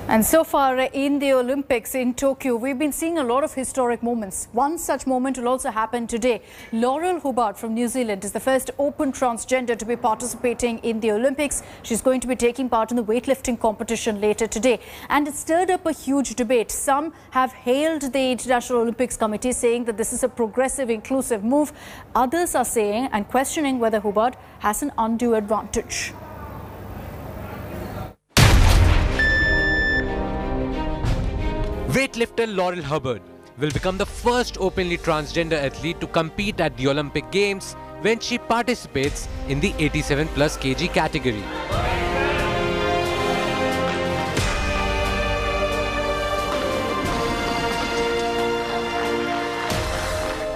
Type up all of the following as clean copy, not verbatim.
And so far in the Olympics in Tokyo, we've been seeing a lot of historic moments. One such moment will also happen today. Laurel Hubbard from New Zealand is the first open transgender to be participating in the Olympics. She's going to be taking part in the weightlifting competition later today. And it stirred up a huge debate. Some have hailed the International Olympics Committee, saying that this is a progressive, inclusive move. Others are saying and questioning whether Hubbard has an undue advantage. Weightlifter Laurel Hubbard will become the first openly transgender athlete to compete at the Olympic Games when she participates in the 87+ kg category.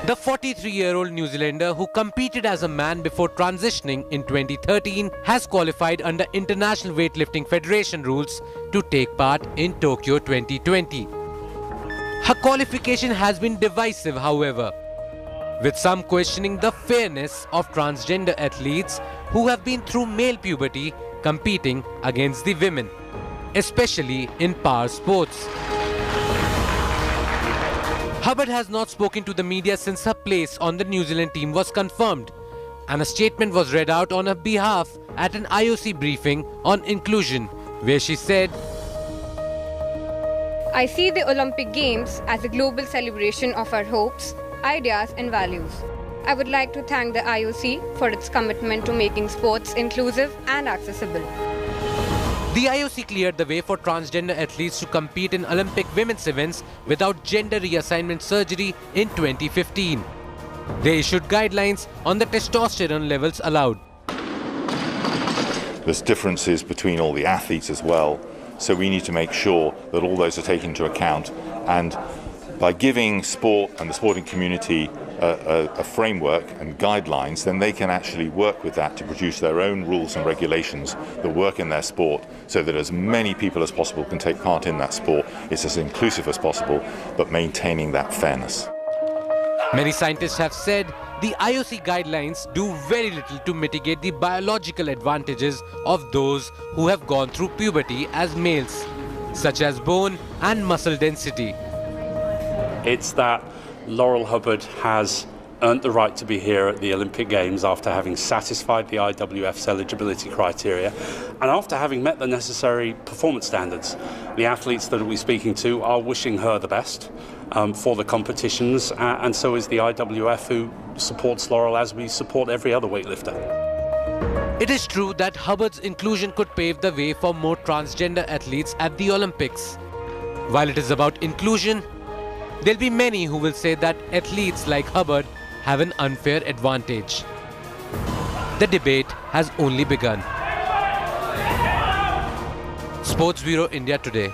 The 43-year-old New Zealander, who competed as a man before transitioning in 2013, has qualified under International Weightlifting Federation rules to take part in Tokyo 2020. Her qualification has been divisive, however, with some questioning the fairness of transgender athletes who have been through male puberty competing against the women, especially in power sports. Hubbard has not spoken to the media since her place on the New Zealand team was confirmed, and a statement was read out on her behalf at an IOC briefing on inclusion, where she said, "I see the Olympic Games as a global celebration of our hopes, ideas and values. I would like to thank the IOC for its commitment to making sports inclusive and accessible." The IOC cleared the way for transgender athletes to compete in Olympic women's events without gender reassignment surgery in 2015. They issued guidelines on the testosterone levels allowed. There's differences between all the athletes as well, so we need to make sure that all those are taken into account, and by giving sport and the sporting community a framework and guidelines, then they can actually work with that to produce their own rules and regulations that work in their sport, so that as many people as possible can take part in that sport. It's as inclusive as possible, but maintaining that fairness. Many scientists have said the IOC guidelines do very little to mitigate the biological advantages of those who have gone through puberty as males, such as bone and muscle density. It's that Laurel Hubbard has earned the right to be here at the Olympic Games after having satisfied the IWF's eligibility criteria and after having met the necessary performance standards. The athletes that we're speaking to are wishing her the best for the competitions, and so is the IWF, who supports Laurel as we support every other weightlifter. It is true that Hubbard's inclusion could pave the way for more transgender athletes at the Olympics. While it is about inclusion, there'll be many who will say that athletes like Hubbard have an unfair advantage. The debate has only begun. Sports Bureau India Today.